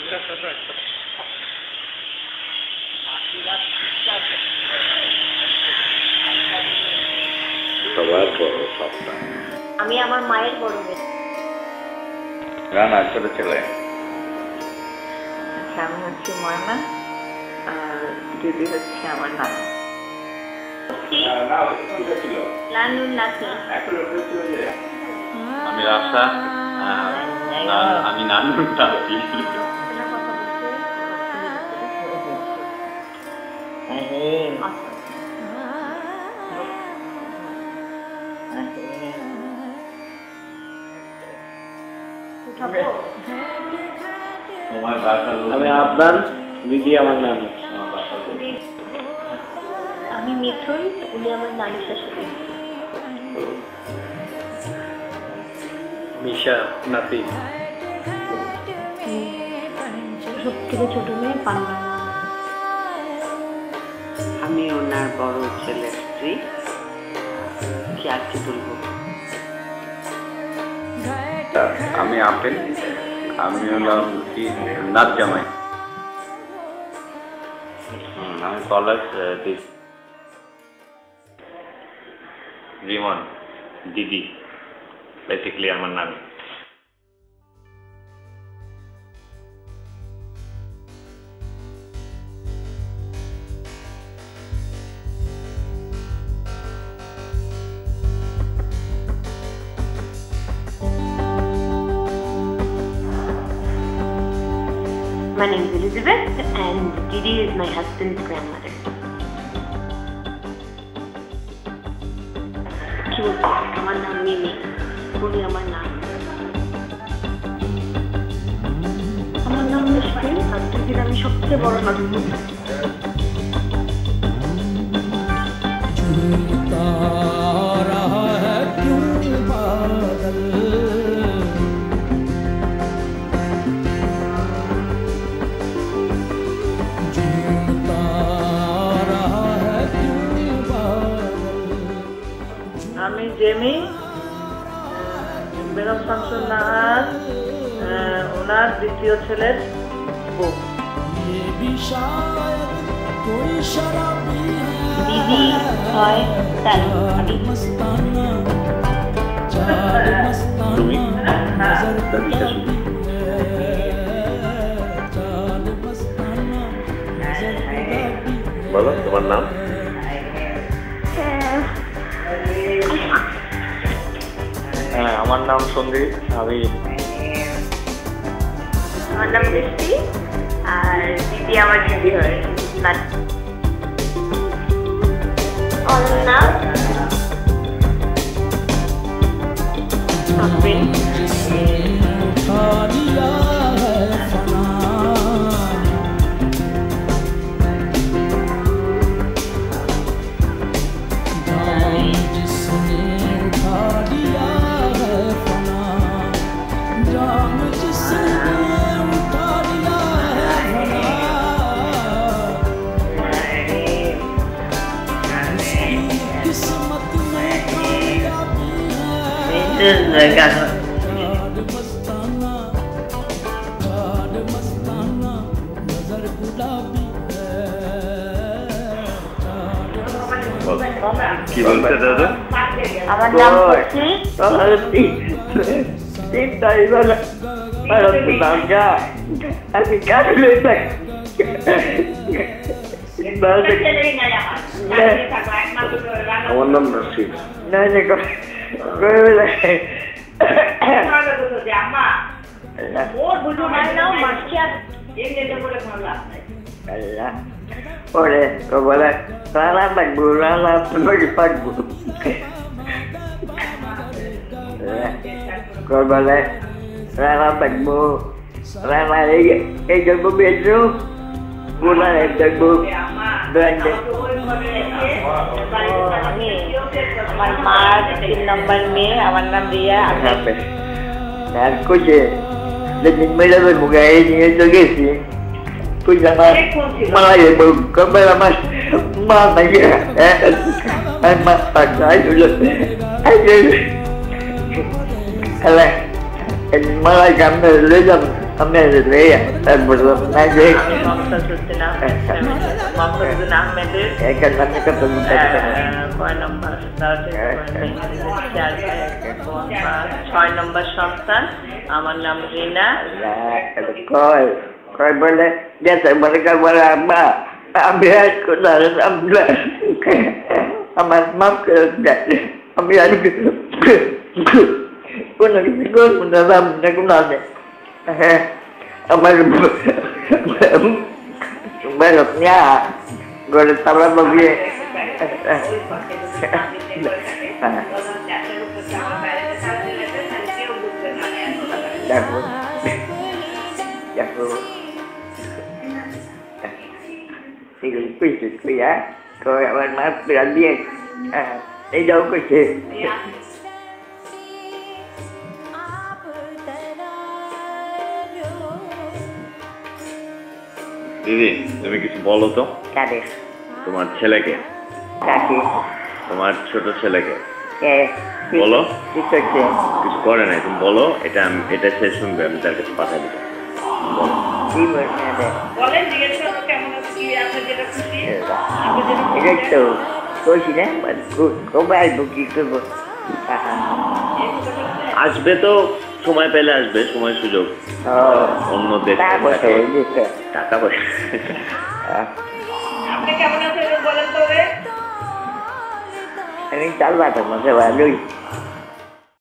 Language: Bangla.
সবার বড় সপ্তাহ। আমি আমার মায়ের বড় মেয়ে। রানা ছোট ছেলে। আচ্ছা, আমি হচ্ছে ময়না আর দিদি হচ্ছে আমার নানা। আমি রাশা, আমি নানুর নাতি। আমি আপনার দিদি আমার নানি। আমি মিথুন, উনি আমার নানি শাশুড়ি। মিশা নাতি। সব থেকে ছোট মেয়ে পান্না। আমি ওনার বড় ছেলের স্ত্রী। কি আর কি বলবো? আমি আপেল, আমি হলাম কি নাচ জামাই। আমি কলেজ রিমন দিদি, বেসিক্যালি আমার নাম। My name is Elizabeth and Didi is my husband's grandmother. কি বলবো? আমার নাম মিমি, উনি আমার নাম। আমার নাম মিষ্টি আর দিদির আমি সবচেয়ে বড় নাতি। আমি জেমি, বেগম শামসুন নাহার ওনার দ্বিতীয় ছেলের বউ। দিদি হয় তার তুমি দাদি শাশুড়ি। বলো তোমার নাম। হ্যাঁ, আমার নাম সন্দীপ। আমার নাম মিষ্টি আর দিদি আমার দিদি হয় নাতি। অনন্যা, কি বলতে দাদা? আমার নাম হচ্ছে আমার নাম Rashid. Oleh, kau boleh salah tak gula lah, bagi pagu. Kau boleh salah tak bu, salah lagi. Jangan begitu, gula tak bu, belanja. আমার মার 3 নম্বর মেয়ে, আমার নাম Riya. Dan kucing, dan mereka bermukai ni tu gesi. Kucing malah ya bukan malah mana ya? Mas pakai dulu. Aje. Alah, malah kami lezat বললাম না যে মমতাজউদ্দিন আহমেদ মমতাজউদ্দিন আহমেদের এখানে আমি কত কয় নম্বর 6 নম্বর সন্তান আমার নাম রিনা কয় কয় বলে গেছে বলে বলে আম্মা আমি আজ কোথায় আমার মাপ করে আমি আজ কোনো কিছু করবো না রামনা কোনো আছে হ্যাঁ আমার baloknya gue taruh lagi jago thì quy trình quy á coi bạn má làm gì đi đâu có gì দিদি তুমি কিছু বলো তো কাদের তোমার ছেলেকে কাকি তোমার ছোট ছেলেকে এ বলো কি করছে কিছু করে নাই তুমি বলো এটা এটা সে শুনবে আমি তার কাছে পাঠাই দেবো বলো কি বলছে বলেন জিজ্ঞেস করো কেমন আছে কি আপনার যেটা খুশি এটা তো কইছি না কবে আসবো কি করবো আসবে তো সময় পেলে আসবে সময় সুযোগ অন্য দেশ টাকা পয়সা আপনি কেমন আছেন বলেন তো আমি চাল বাটার মধ্যে ভালোই